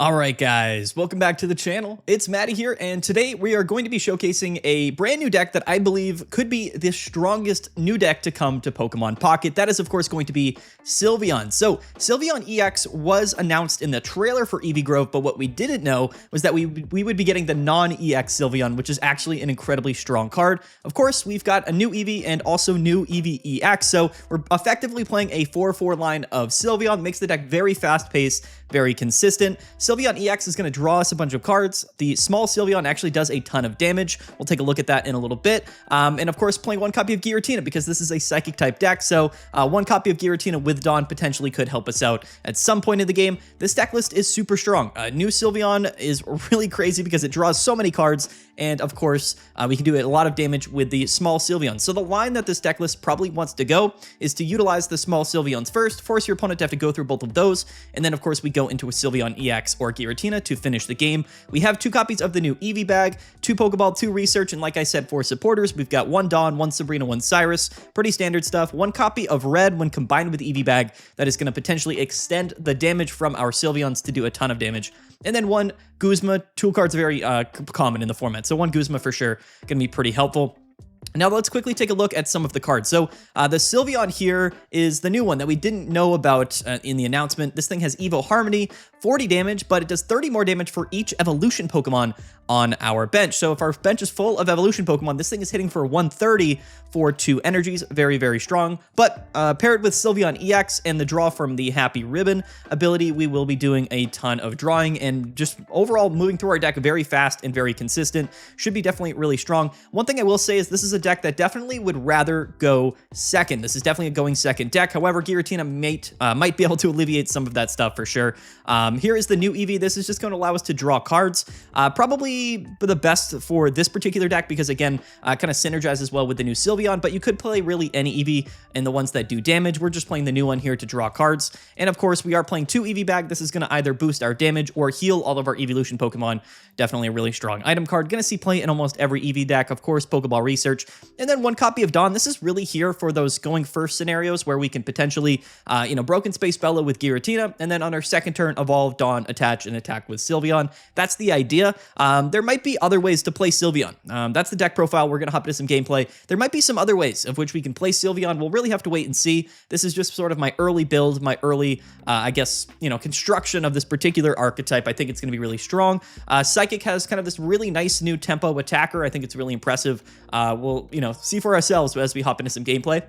Alright guys, welcome back to the channel. It's Maddie here, and today we are going to be showcasing a brand new deck that I believe could be the strongest new deck to come to Pokemon Pocket. That is of course going to be Sylveon. So Sylveon EX was announced in the trailer for Eevee Grove, but what we didn't know was that we would be getting the non-EX Sylveon, which is actually an incredibly strong card. Of course, we've got a new Eevee and also new Eevee EX, so we're effectively playing a 4-4 line of Sylveon. Makes the deck very fast-paced, very consistent. Sylveon EX is going to draw us a bunch of cards. The small Sylveon actually does a ton of damage. We'll take a look at that in a little bit. And of course, playing one copy of Giratina because this is a psychic type deck. So one copy of Giratina with Dawn potentially could help us out at some point in the game. This deck list is super strong. New Sylveon is really crazy because it draws so many cards. And of course, we can do a lot of damage with the small Sylveon. So the line that this deck list probably wants to go is to utilize the small Sylveons first, force your opponent to have to go through both of those, and then of course we go into a Sylveon EX or Giratina to finish the game. We have 2 copies of the new Eevee bag, 2 Pokeball, 2 Research, and like I said, for supporters, we've got 1 Dawn, 1 Sabrina, 1 Cyrus. Pretty standard stuff. 1 copy of Red when combined with Eevee bag that is going to potentially extend the damage from our Sylveons to do a ton of damage. And then 1 Guzma. Tool cards are very common in the format, so 1 Guzma for sure going to be pretty helpful. Now let's quickly take a look at some of the cards. So the Sylveon here is the new one that we didn't know about in the announcement. This thing has Evo Harmony, 40 damage, but it does 30 more damage for each evolution Pokemon on our bench. So if our bench is full of evolution Pokemon, this thing is hitting for 130 for 2 energies. Very, very strong. But paired with Sylveon EX and the draw from the Happy Ribbon ability, we will be doing a ton of drawing and just overall moving through our deck very fast and very consistent. Should be definitely really strong. One thing I will say is this is a deck that definitely would rather go second. This is definitely a going second deck. However, Giratina might be able to alleviate some of that stuff for sure. Here is the new Eevee. This is just going to allow us to draw cards. Probably the best for this particular deck because, again, kind of synergizes well with the new Sylveon, but you could play really any Eevee and the ones that do damage. We're just playing the new one here to draw cards. And, of course, we are playing 2 Eevee bag. This is going to either boost our damage or heal all of our evolution Pokemon. Definitely a really strong item card. Going to see play in almost every Eevee deck. Of course, Pokeball Research. And then 1 copy of Dawn. This is really here for those going first scenarios where we can potentially, Broken Space Bella with Giratina, and then on our second turn, evolve Dawn, attach, and attack with Sylveon. That's the idea. There might be other ways to play Sylveon. That's the deck profile. We're going to hop into some gameplay. There might be some other ways of which we can play Sylveon. We'll really have to wait and see. This is just sort of my early build, my early, construction of this particular archetype. I think it's going to be really strong. Psychic has kind of this really nice new tempo attacker. I think it's really impressive. We'll, see for ourselves as we hop into some gameplay.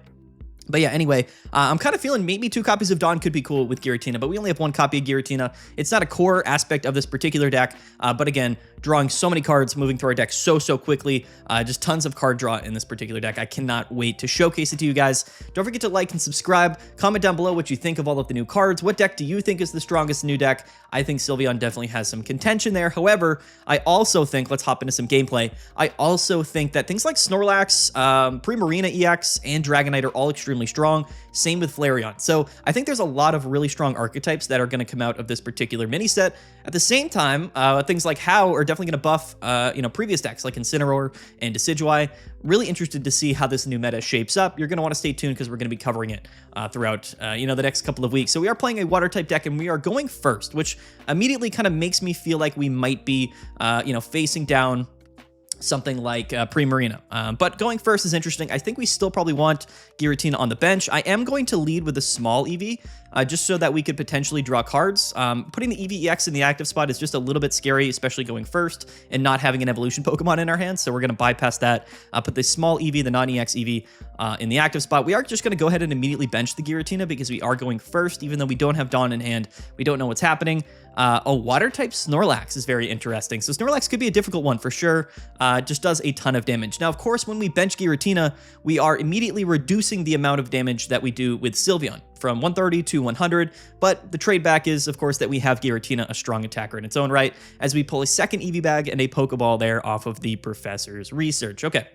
But yeah, anyway, I'm kind of feeling maybe 2 copies of Dawn could be cool with Giratina, but we only have 1 copy of Giratina. It's not a core aspect of this particular deck, but again, drawing so many cards, moving through our deck so quickly, just tons of card draw in this particular deck. I cannot wait to showcase it to you guys. Don't forget to like and subscribe. Comment down below what you think of all of the new cards. What deck do you think is the strongest new deck? I think Sylveon definitely has some contention there. However, I also think, let's hop into some gameplay, I also think that things like Snorlax, Primarina EX, and Dragonite are all extremely strong. Same with Flareon. So I think there's a lot of really strong archetypes that are going to come out of this particular mini set. At the same time, things like How are definitely going to buff, previous decks like Incineroar and Decidueye. Really interested to see how this new meta shapes up. You're going to want to stay tuned because we're going to be covering it throughout, the next couple of weeks. So we are playing a water type deck and we are going first, which immediately kind of makes me feel like we might be, facing down something like Primarina. But going first is interesting. I think we still probably want Giratina on the bench. I am going to lead with a small Eevee, just so that we could potentially draw cards. Putting the Eevee EX in the active spot is just a little bit scary, especially going first and not having an evolution Pokemon in our hands. So we're going to bypass that. Put the small Eevee, the non-EX Eevee, in the active spot. We are just going to go ahead and immediately bench the Giratina because we are going first, even though we don't have Dawn in hand. We don't know what's happening. A water type Snorlax is very interesting. So Snorlax could be a difficult one for sure. Just does a ton of damage. Now, of course, when we bench Giratina, we are immediately reducing the amount of damage that we do with Sylveon from 130 to 100. But the trade back is, of course, that we have Giratina, a strong attacker in its own right, as we pull a second Eevee bag and a Pokeball there off of the Professor's Research. Okay.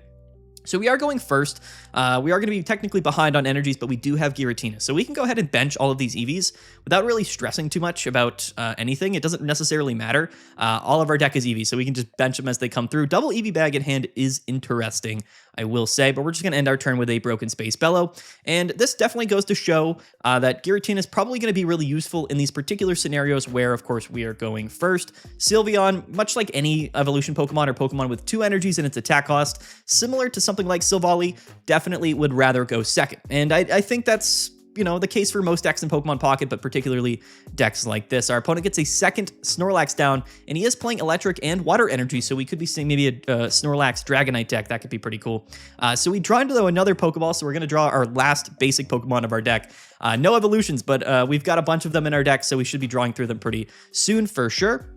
So we are going first. We are going to be technically behind on energies, but we do have Giratina. So we can go ahead and bench all of these EVs without really stressing too much about anything. It doesn't necessarily matter. All of our deck is EV, so we can just bench them as they come through. Double EV bag in hand is interesting, I will say, but we're just going to end our turn with a Broken Space Bellow. And this definitely goes to show that Giratina is probably going to be really useful in these particular scenarios where, of course, we are going first. Sylveon, much like any evolution Pokemon or Pokemon with 2 energies in its attack cost, similar to something like Silvally, definitely would rather go second. And I think that's, you know, the case for most decks in Pokemon Pocket, but particularly decks like this. Our opponent gets a second Snorlax down, and he is playing electric and water energy, so we could be seeing maybe a Snorlax Dragonite deck. That could be pretty cool. So we draw into, though, another Pokeball, so we're going to draw our last basic Pokemon of our deck. No evolutions, but we've got a bunch of them in our deck, so we should be drawing through them pretty soon for sure.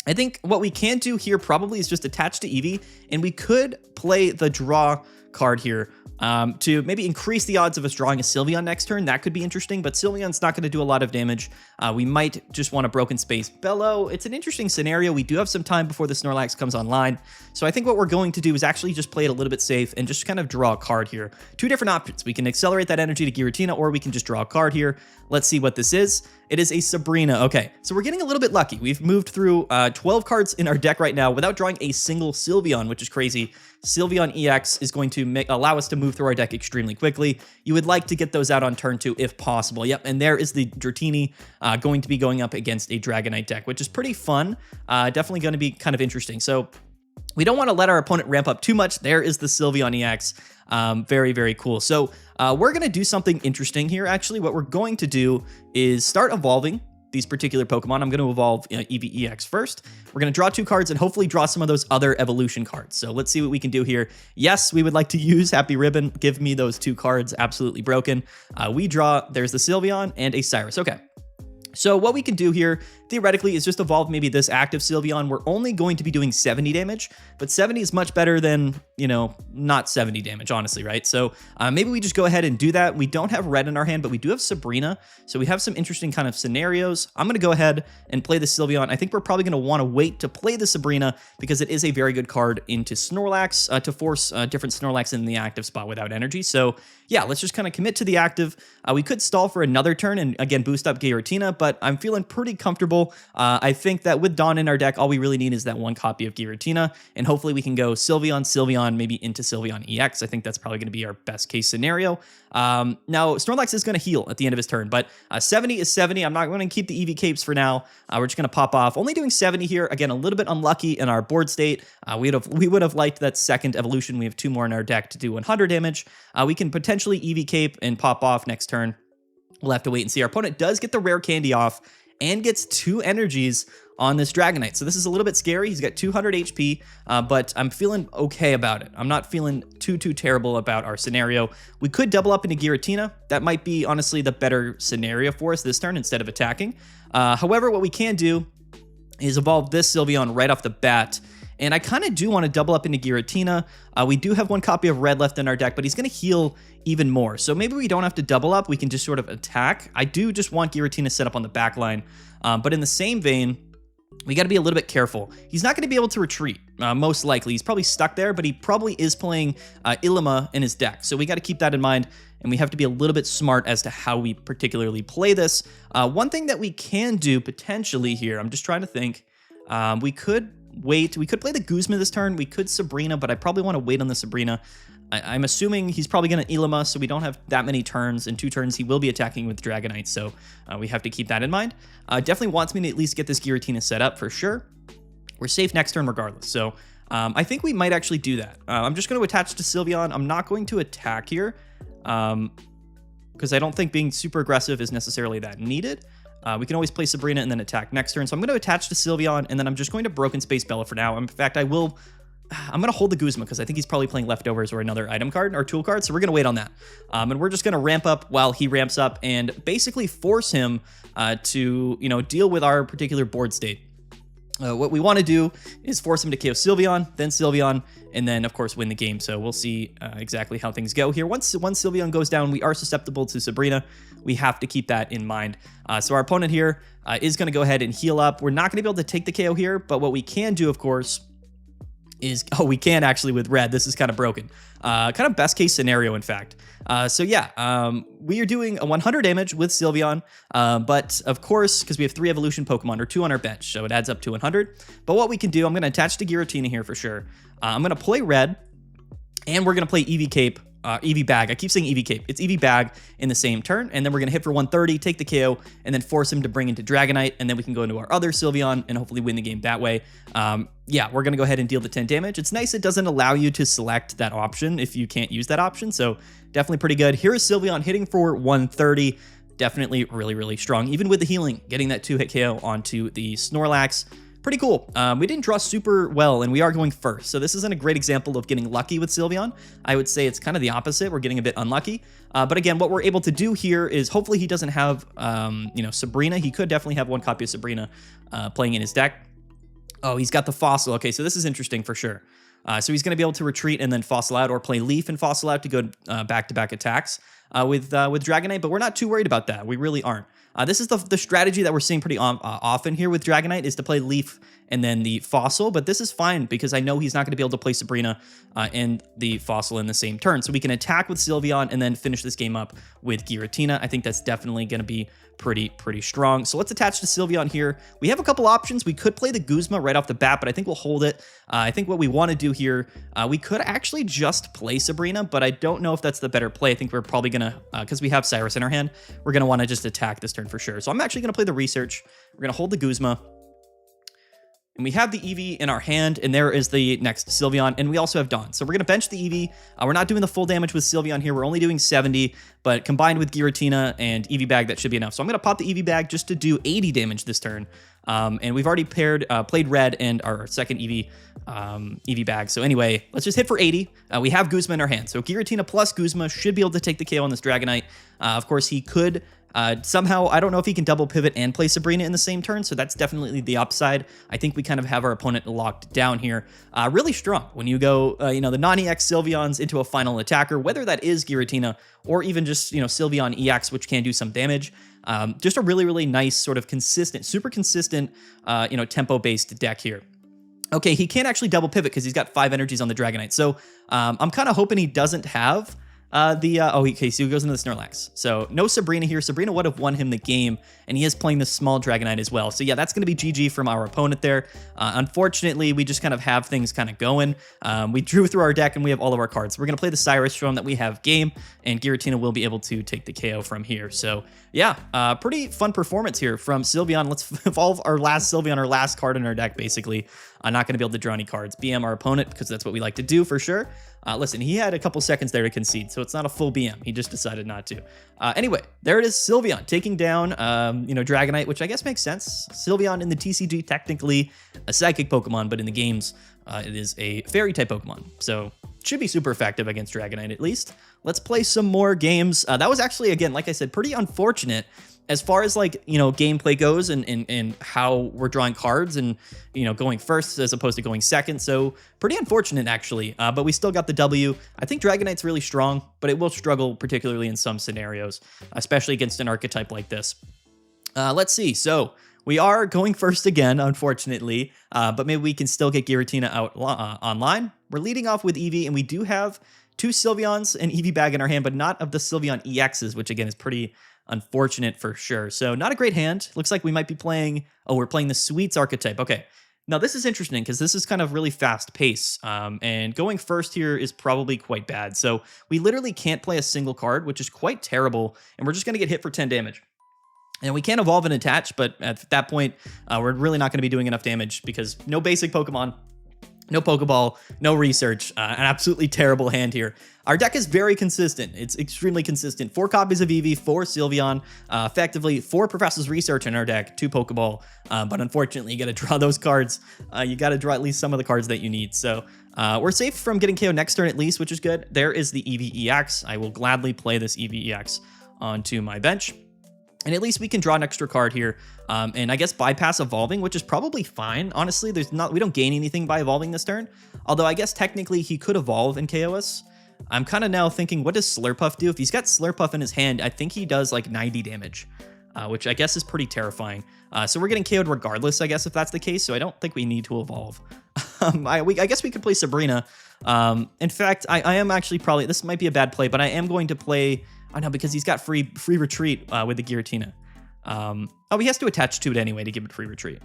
I think what we can do here probably is just attach to Eevee, and we could play the draw card here to maybe increase the odds of us drawing a Sylveon next turn. That could be interesting, but Sylveon's not going to do a lot of damage. We might just want a Broken Space Bellow. It's an interesting scenario. We do have some time before the Snorlax comes online, so I think what we're going to do is actually just play it a little bit safe and just kind of draw a card here. 2 different options. We can accelerate that energy to Giratina, or we can just draw a card here. Let's see what this is. It is a Sabrina. Okay, so we're getting a little bit lucky. We've moved through 12 cards in our deck right now without drawing a single Sylveon, which is crazy. Sylveon EX is going to allow us to move through our deck extremely quickly. You would like to get those out on turn 2 if possible. Yep, and there is the Dratini going to be going up against a Dragonite deck, which is pretty fun. Definitely going to be kind of interesting. So we don't want to let our opponent ramp up too much. There is the Sylveon EX. Very, very cool. So we're going to do something interesting here, actually. What we're going to do is start evolving these particular Pokemon. I'm going to evolve EVEX first. We're going to draw 2 cards and hopefully draw some of those other evolution cards. So let's see what we can do here. Yes, we would like to use Happy Ribbon. Give me those 2 cards. Absolutely broken. We draw, there's the Sylveon and a Cyrus. Okay. So what we can do here, theoretically, is just evolve maybe this active Sylveon. We're only going to be doing 70 damage, but 70 is much better than, you know, not 70 damage, honestly, right? So maybe we just go ahead and do that. We don't have red in our hand, but we do have Sabrina, so we have some interesting kind of scenarios. I'm going to go ahead and play the Sylveon. I think we're probably going to want to wait to play the Sabrina because it is a very good card into Snorlax to force different Snorlax in the active spot without energy. So yeah, let's just kind of commit to the active. We could stall for another turn and, again, boost up Giratina, but I'm feeling pretty comfortable. I think that with Dawn in our deck, all we really need is that 1 copy of Giratina, and hopefully we can go Sylveon, maybe into Sylveon EX. I think that's probably going to be our best case scenario. Now, Snorlax is going to heal at the end of his turn, but 70 is 70. I'm not going to keep the EV capes for now. We're just going to pop off. Only doing 70 here. Again, a little bit unlucky in our board state. We would have liked that second evolution. We have 2 more in our deck to do 100 damage. We can potentially EV cape and pop off next turn. We'll have to wait and see. Our opponent does get the rare candy off and gets 2 energies on this Dragonite. So this is a little bit scary. He's got 200 HP, but I'm feeling okay about it. I'm not feeling too terrible about our scenario. We could double up into Giratina. That might be, honestly, the better scenario for us this turn instead of attacking. However, what we can do is evolve this Sylveon right off the bat. And I kind of do want to double up into Giratina. We do have 1 copy of red left in our deck, but he's going to heal even more. So maybe we don't have to double up. We can just sort of attack. I do just want Giratina set up on the back line. But in the same vein, we got to be a little bit careful. He's not going to be able to retreat, most likely. He's probably stuck there, but he probably is playing Ilima in his deck. So we got to keep that in mind, and we have to be a little bit smart as to how we particularly play this. One thing that we can do potentially here, I'm just trying to think, we could wait. We could play the Guzma this turn. We could Sabrina, but I probably want to wait on the Sabrina. I'm assuming he's probably going to Ilima, so we don't have that many turns. In 2 turns, he will be attacking with Dragonite, so we have to keep that in mind. Definitely wants me to at least get this Giratina set up for sure. We're safe next turn regardless, so I think we might actually do that. I'm just going to attach to Sylveon. I'm not going to attack here because I don't think being super aggressive is necessarily that needed. We can always play Sabrina and then attack next turn. So I'm going to attach to Sylveon, and then I'm just going to Broken Space Bellow for now. In fact, I'm going to hold the Guzma because I think he's probably playing Leftovers or another item card or tool card. So we're going to wait on that. And we're just going to ramp up while he ramps up and basically force him to, deal with our particular board state. What we want to do is force him to KO Sylveon, and then, of course, win the game. So we'll see exactly how things go here. Once Sylveon goes down, we are susceptible to Sabrina. We have to keep that in mind. So our opponent here is going to go ahead and heal up. We're not going to be able to take the KO here, but what we can do, of course, is, oh, we can actually with red. This is kind of broken. Kind of best case scenario, in fact. So yeah, we are doing a 100 damage with Sylveon, but of course, because we have 3 evolution Pokemon or 2 on our bench, so it adds up to 100. But what we can do, I'm going to attach to Giratina here for sure. I'm going to play red, and we're going to play Eevee Cape. Eevee Bag. I keep saying Eevee Cape. It's Eevee Bag in the same turn, and then we're going to hit for 130, take the KO, and then force him to bring into Dragonite, and then we can go into our other Sylveon and hopefully win the game that way. Yeah, we're going to go ahead and deal the 10 damage. It's nice it doesn't allow you to select that option if you can't use that option, so definitely pretty good. Here is Sylveon hitting for 130. Definitely really, really strong. Even with the healing, getting that 2-hit KO onto the Snorlax. Pretty cool. We didn't draw super well, and we are going first. So this isn't a great example of getting lucky with Sylveon. I would say it's kind of the opposite. We're getting a bit unlucky. But again, what we're able to do here is hopefully he doesn't have, Sabrina. He could definitely have one copy of Sabrina playing in his deck. Oh, he's got the Fossil. Okay, so this is interesting for sure. So he's going to be able to retreat and then Fossil out or play Leaf and Fossil out to go back-to-back attacks with Dragonite, but we're not too worried about that. We really aren't. This is the strategy that we're seeing pretty often here with Dragonite is to play Leaf and then the Fossil, but this is fine because I know he's not going to be able to play Sabrina and the Fossil in the same turn. So we can attack with Sylveon and then finish this game up with Giratina. I think that's definitely going to be pretty strong. So let's attach to Sylveon here. We have a couple options. We could play the Guzma right off the bat, but I think we'll hold it. I think what we want to do here, we could actually just play Sabrina, but I don't know if that's the better play. I think we're probably going to, because we have Cyrus in our hand, we're going to want to just attack this turn for sure. So I'm actually going to play the Research. We're going to hold the Guzma. And we have the Eevee in our hand, and there is the next Sylveon, and we also have Dawn. So we're going to bench the Eevee. We're not doing the full damage with Sylveon here. We're only doing 70, but combined with Giratina and Eevee Bag, that should be enough. So I'm going to pop the Eevee Bag just to do 80 damage this turn. And we've already played red and our second Eevee Bag. So anyway, let's just hit for 80. We have Guzma in our hand. So Giratina plus Guzma should be able to take the KO on this Dragonite. Of course, he could... somehow, I don't know if he can double pivot and play Sabrina in the same turn, so that's definitely the upside. I think we kind of have our opponent locked down here. Really strong when you go, the non-EX Sylveons into a final attacker, whether that is Giratina or even just, Sylveon EX, which can do some damage. Just a really, really nice sort of consistent, super consistent, tempo-based deck here. Okay, he can't actually double pivot because he's got 5 energies on the Dragonite, so I'm kind of hoping he doesn't have... okay, so he goes into the Snorlax. So no Sabrina here. Sabrina would have won him the game, and he is playing the small Dragonite as well. So yeah, that's going to be GG from our opponent there. Unfortunately, we just kind of have things kind of going. We drew through our deck, and we have all of our cards. We're going to play the Cyrus, show him that we have game, and Giratina will be able to take the KO from here. So yeah, pretty fun performance here from Sylveon. Let's evolve our last Sylveon, our last card in our deck, basically. Not going to be able to draw any cards. BM our opponent, because that's what we like to do for sure. Listen, he had a couple seconds there to concede, so it's not a full BM. He just decided not to. Anyway, there it is, Sylveon taking down, Dragonite, which I guess makes sense. Sylveon in the TCG, technically a psychic Pokemon, but in the games, it is a fairy-type Pokemon. So it should be super effective against Dragonite, at least. Let's play some more games. That was actually, again, like I said, pretty unfortunate as far as gameplay goes and how we're drawing cards and, going first as opposed to going second. So pretty unfortunate actually, but we still got the W. I think Dragonite's really strong, but it will struggle particularly in some scenarios, especially against an archetype like this. Let's see. So we are going first again, unfortunately, but maybe we can still get Giratina out online. We're leading off with Eevee, and we do have 2 Sylveons and Eevee Bag in our hand, but not of the Sylveon EXs, which again is pretty unfortunate for sure. So not a great hand. Looks like we might be playing... Oh, we're playing the Sweets archetype. Okay. Now this is interesting because this is kind of really fast pace. And going first here is probably quite bad. So we literally can't play a single card, which is quite terrible. And we're just going to get hit for 10 damage. And we can evolve and attach, but at that point, we're really not going to be doing enough damage because no basic Pokemon, no Pokeball, no research, an absolutely terrible hand here. Our deck is very consistent. It's extremely consistent. 4 copies of Eevee, 4 Sylveon, effectively 4 Professor's Research in our deck, 2 Pokeball. But unfortunately, you got to draw those cards. You got to draw at least some of the cards that you need. So we're safe from getting KO next turn at least, which is good. There is the Eevee EX. I will gladly play this Eevee EX onto my bench. And at least we can draw an extra card here, and I guess bypass evolving, which is probably fine. Honestly, we don't gain anything by evolving this turn. Although I guess technically he could evolve and KO us. I'm kind of now thinking, what does Slurpuff do? If he's got Slurpuff in his hand, I think he does like 90 damage, which I guess is pretty terrifying. So we're getting KO'd regardless, I guess, if that's the case. So I don't think we need to evolve. I guess we could play Sabrina. In fact, I am actually probably, this might be a bad play, but I am going to play, oh no, because he's got free retreat with the Giratina. Oh, he has to attach to it anyway to give it free retreat.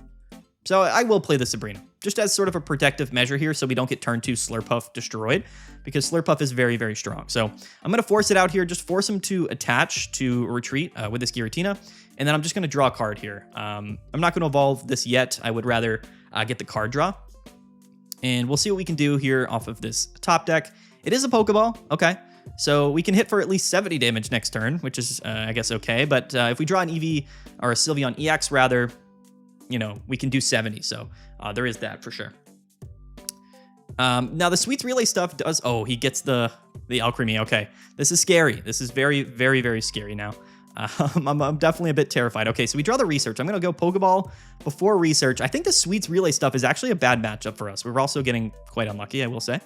So I will play the Sabrina, just as sort of a protective measure here so we don't get turn 2 Slurpuff destroyed, because Slurpuff is very, very strong. So I'm going to force it out here, just force him to attach to retreat with this Giratina, and then I'm just going to draw a card here. I'm not going to evolve this yet. I would rather get the card draw, and we'll see what we can do here off of this top deck. It is a Pokeball, okay. So we can hit for at least 70 damage next turn, which is, I guess, okay. But if we draw an EV, or a Sylveon EX rather, you know, we can do 70. So there is that for sure. Now the Sweets Relay stuff does, oh, he gets the Alchemy. Okay, this is scary. This is very, very, very scary now. I'm definitely a bit terrified. Okay, so we draw the Research. I'm going to go Pokeball before Research. I think the Sweets Relay stuff is actually a bad matchup for us. We're also getting quite unlucky, I will say,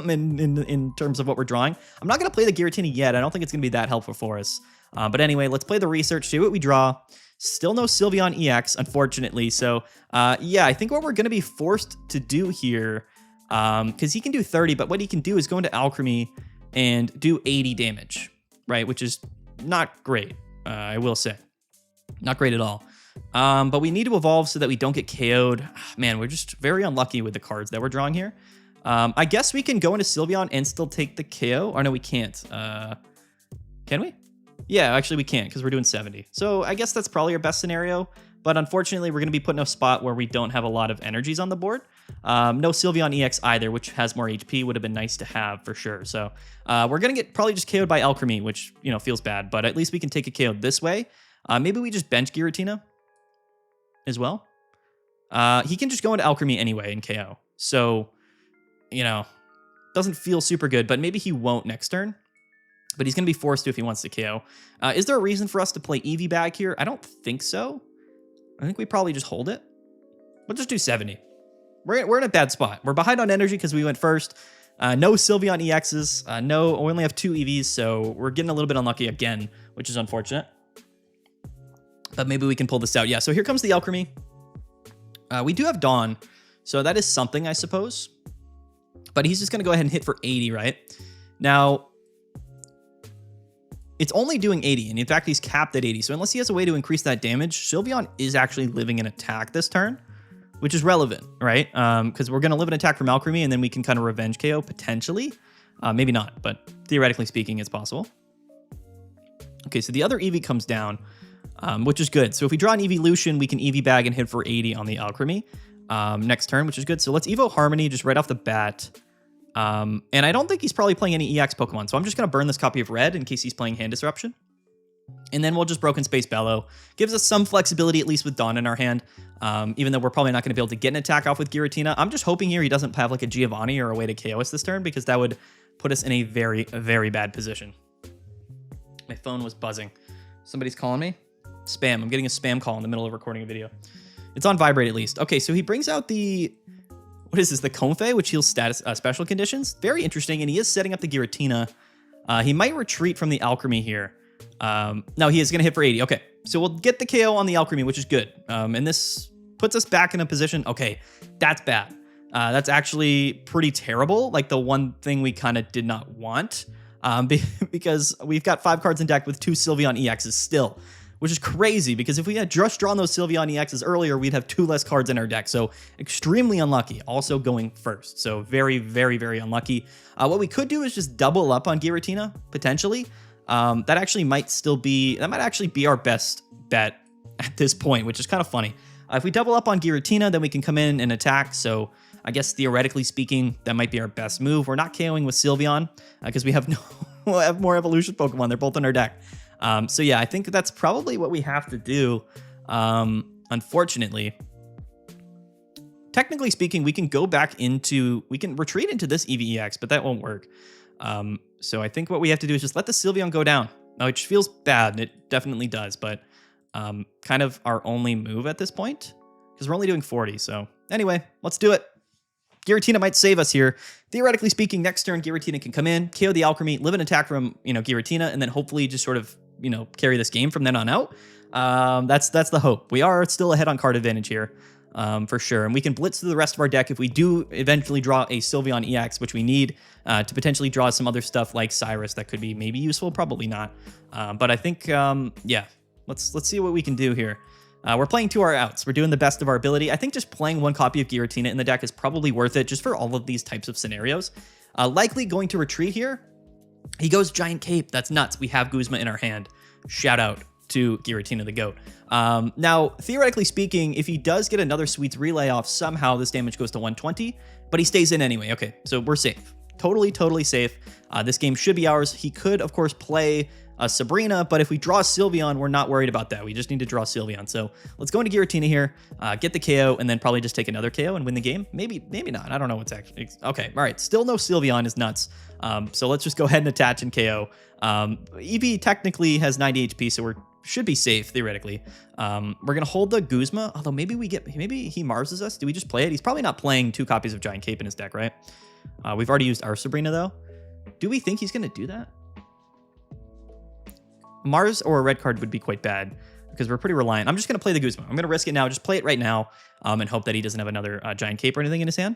in terms of what we're drawing. I'm not going to play the Giratina yet. I don't think it's going to be that helpful for us. But anyway, let's play the Research, see what we draw. Still no Sylveon EX, unfortunately. So, yeah, I think what we're going to be forced to do here, because he can do 30, but what he can do is go into Alchemy and do 80 damage, right? Which is not great, I will say. Not great at all. But we need to evolve so that we don't get KO'd. Man, we're just very unlucky with the cards that we're drawing here. I guess we can go into Sylveon and still take the KO. Or no, we can't. Can we? Yeah, actually we can't because we're doing 70. So I guess that's probably our best scenario. But unfortunately, we're going to be put in a spot where we don't have a lot of energies on the board. No Sylveon EX either, which has more HP. Would have been nice to have for sure. So we're going to get probably just KO'd by Alchemy, which, you know, feels bad. But at least we can take a KO this way. Maybe we just bench Giratina as well. He can just go into Alchemy anyway and KO. So, you know, doesn't feel super good. But maybe he won't next turn. But he's going to be forced to if he wants to KO. Is there a reason for us to play Eevee Bag here? I don't think so. I think we probably just hold it. We'll just do 70. We're in a bad spot. We're behind on energy because we went first. No Sylveon EXs. No, we only have 2 EVs, so we're getting a little bit unlucky again, which is unfortunate. But maybe we can pull this out. Yeah, so here comes the Alchemy. We do have Dawn, so that is something, I suppose. But he's just going to go ahead and hit for 80, right? Now, it's only doing 80, and in fact, he's capped at 80. So unless he has a way to increase that damage, Sylveon is actually living an attack this turn, which is relevant, right? Because we're going to live an attack from Alchemy, and then we can kind of revenge KO, potentially. Maybe not, but theoretically speaking, it's possible. Okay, so the other Eevee comes down, which is good. So if we draw an Evolution, we can Eevee Bag and hit for 80 on the Alchemy next turn, which is good. So let's Evo Harmony just right off the bat. And I don't think he's probably playing any EX Pokemon, so I'm just going to burn this copy of Red in case he's playing Hand Disruption. And then we'll just Broken Space Bellow. Gives us some flexibility, at least with Dawn in our hand, even though we're probably not going to be able to get an attack off with Giratina. I'm just hoping here he doesn't have like a Giovanni or a way to KO us this turn, because that would put us in a very, very bad position. My phone was buzzing. Somebody's calling me? Spam. I'm getting a spam call in the middle of recording a video. It's on vibrate at least. Okay, so he brings out the... What is this? The Comfey, which heals status special conditions. Very interesting, and he is setting up the Giratina. He might retreat from the Alchemy here. No, he is going to hit for 80. Okay, so we'll get the KO on the Alchemy, which is good. And this puts us back in a position. Okay, that's bad. That's actually pretty terrible. Like the one thing we kind of did not want, because we've got 5 cards in deck with 2 Sylveon EXs still, which is crazy, because if we had just drawn those Sylveon EXs earlier, we'd have 2 less cards in our deck. So extremely unlucky, also going first. So very, very, very unlucky. What we could do is just double up on Giratina, potentially. That actually might actually be our best bet at this point, which is kind of funny. If we double up on Giratina, then we can come in and attack. So I guess theoretically speaking, that might be our best move. We're not KOing with Sylveon because we have we'll have more evolution Pokemon. They're both in our deck. So yeah, I think that's probably what we have to do. Unfortunately, technically speaking, we can retreat into this EVEX, but that won't work. So I think what we have to do is just let the Sylveon go down, which feels bad, and it definitely does, but kind of our only move at this point, because we're only doing 40. So anyway, let's do it. Giratina might save us here. Theoretically speaking, next turn, Giratina can come in, KO the Alchemy, live an attack from, Giratina, and then hopefully just sort of, carry this game from then on out. That's the hope. We are still ahead on card advantage here. for sure. And we can blitz through the rest of our deck if we do eventually draw a Sylveon EX, which we need to potentially draw some other stuff like Cyrus that could be maybe useful, probably not. But I think, yeah, let's see what we can do here. We're playing 2 our outs. We're doing the best of our ability. I think just playing 1 copy of Giratina in the deck is probably worth it just for all of these types of scenarios. Likely going to retreat here. He goes Giant Cape. That's nuts. We have Guzma in our hand. Shout out to Giratina the GOAT. Now, theoretically speaking, if he does get another Sweets Relay off, somehow this damage goes to 120, but he stays in anyway. Okay, so we're safe. Totally safe. This game should be ours. He could, of course, play Sabrina, but if we draw Sylveon, we're not worried about that. We just need to draw Sylveon. So let's go into Giratina here, get the KO, and then probably just take another KO and win the game. Maybe not. I don't know what's actually... Okay, all right. Still no Sylveon is nuts. So let's just go ahead and attach and KO. Eevee technically has 90 HP, so should be safe, theoretically. We're going to hold the Guzma, although maybe he Marses us. Do we just play it? He's probably not playing 2 copies of Giant Cape in his deck, right? We've already used our Sabrina, though. Do we think he's going to do that? Mars or a red card would be quite bad because we're pretty reliant. I'm just going to play the Guzma. I'm going to risk it now. Just play it right now and hope that he doesn't have another Giant Cape or anything in his hand.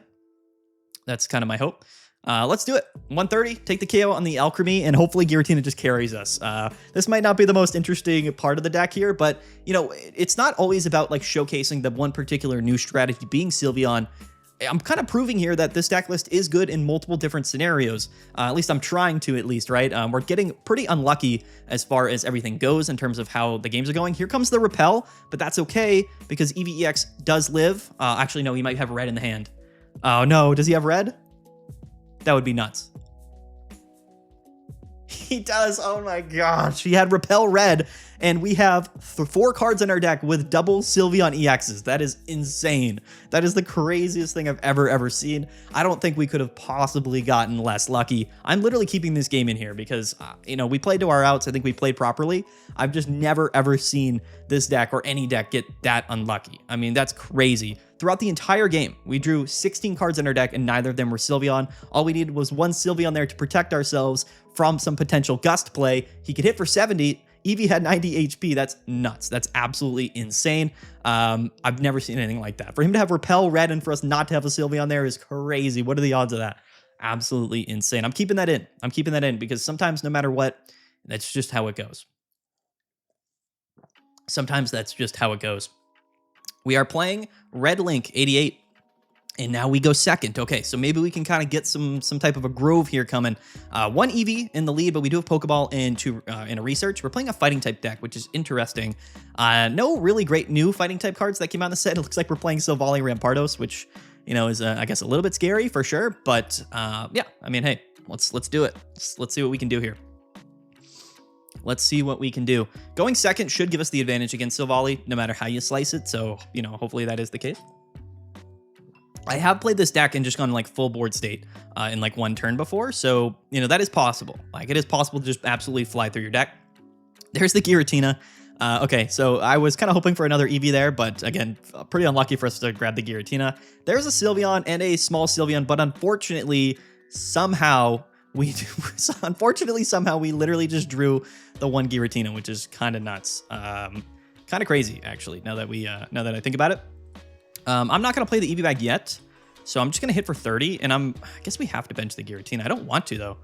That's kind of my hope. Let's do it. 130, take the KO on the Alchemy, and hopefully Giratina just carries us. This might not be the most interesting part of the deck here, but, you know, it's not always about, like, showcasing the one particular new strategy being Sylveon. I'm kind of proving here that this deck list is good in multiple different scenarios. At least I'm trying to, at least, right? We're getting pretty unlucky as far as everything goes in terms of how the games are going. Here comes the Repel, but that's okay because EVEX does live. Actually, no, he might have red in the hand. Oh, no. Does he have red? That would be nuts. He does. Oh my gosh. He had Repel red, and we have 4 cards in our deck with double Sylveon EXs. That is insane. That is the craziest thing I've ever seen. I don't think we could have possibly gotten less lucky. I'm literally keeping this game in here because, you know, we played to our outs. I think we played properly. I've just never, ever seen this deck or any deck get that unlucky. I mean, that's crazy. Throughout the entire game, we drew 16 cards in our deck, and neither of them were Sylveon. All we needed was 1 Sylveon there to protect ourselves from some potential gust play. He could hit for 70. Eevee had 90 HP. That's nuts. That's absolutely insane. I've never seen anything like that. For him to have Repel red and for us not to have a Sylveon there is crazy. What are the odds of that? Absolutely insane. I'm keeping that in. I'm keeping that in because sometimes, no matter what, that's just how it goes. Sometimes that's just how it goes. We are playing Red Link 88, and now we go second. Okay, so maybe we can kind of get some type of a groove here coming. 1 Eevee in the lead, but we do have Pokeball in a research. We're playing a fighting type deck, which is interesting. No really great new fighting type cards that came out in the set. It looks like we're playing Silvally Rampardos, which, you know, is I guess a little bit scary for sure. But yeah, I mean, hey, let's do it. Let's see what we can do here. Let's see what we can do. Going second should give us the advantage against Silvally, no matter how you slice it. So, you know, hopefully that is the case. I have played this deck and just gone like full board state in like 1 turn before. So, you know, that is possible. Like, it is possible to just absolutely fly through your deck. There's the Giratina. Okay, so I was kind of hoping for another Eevee there, but again, pretty unlucky for us to grab the Giratina. There's a Sylveon and a small Sylveon, but unfortunately, somehow we literally just drew the 1 Giratina, which is kind of nuts. Kind of crazy, actually, now that I think about it. I'm not going to play the Eevee bag yet, so I'm just going to hit for 30, and I guess we have to bench the Giratina. I don't want to, though.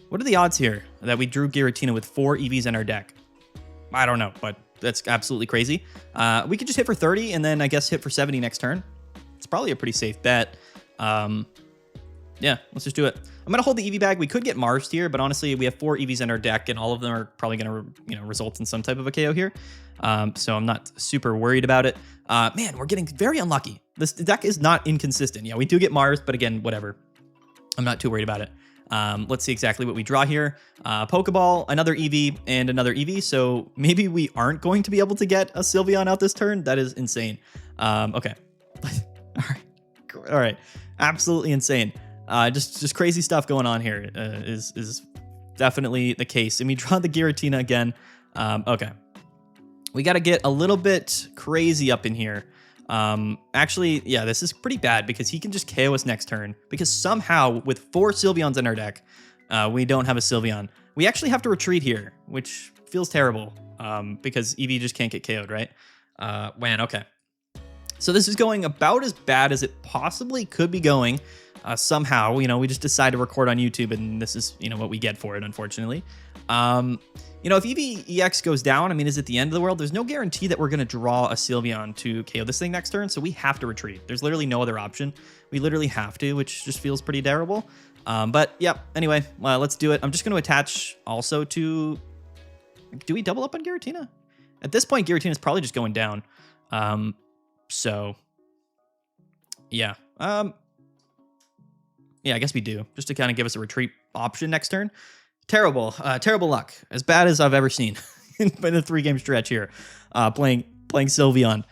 What are the odds here that we drew Giratina with 4 Eevees in our deck? I don't know, but that's absolutely crazy. We could just hit for 30, and then I guess hit for 70 next turn. It's probably a pretty safe bet. Yeah, let's just do it. I'm going to hold the Eevee bag. We could get Mars here, but honestly, we have 4 Eevees in our deck, and all of them are probably going to, you know, result in some type of a KO here. So I'm not super worried about it. Man, we're getting very unlucky. This deck is not inconsistent. Yeah, we do get Mars, but again, whatever. I'm not too worried about it. Let's see exactly what we draw here. Pokeball, another Eevee, and another Eevee. So maybe we aren't going to be able to get a Sylveon out this turn. That is insane. Okay. All right. Absolutely insane. Just crazy stuff going on here is definitely the case. And we draw the Giratina again. Okay. We got to get a little bit crazy up in here. Actually, yeah, this is pretty bad because he can just KO us next turn because somehow with 4 Sylveons in our deck, we don't have a Sylveon. We actually have to retreat here, which feels terrible because Eevee just can't get KO'd, right? Man, okay. So this is going about as bad as it possibly could be going. Somehow, we just decide to record on YouTube, and this is, what we get for it, unfortunately. If EVEX goes down, is it the end of the world? There's no guarantee that we're going to draw a Sylveon to KO this thing next turn, so we have to retreat. There's literally no other option. We literally have to, which just feels pretty terrible. But yeah, anyway, let's do it. I'm just going to attach also to... Do we double up on Giratina? At this point, Giratina is probably just going down. So, yeah. Yeah, I guess we do, just to kind of give us a retreat option next turn. Terrible luck. As bad as I've ever seen in a 3-game stretch here, playing Sylveon.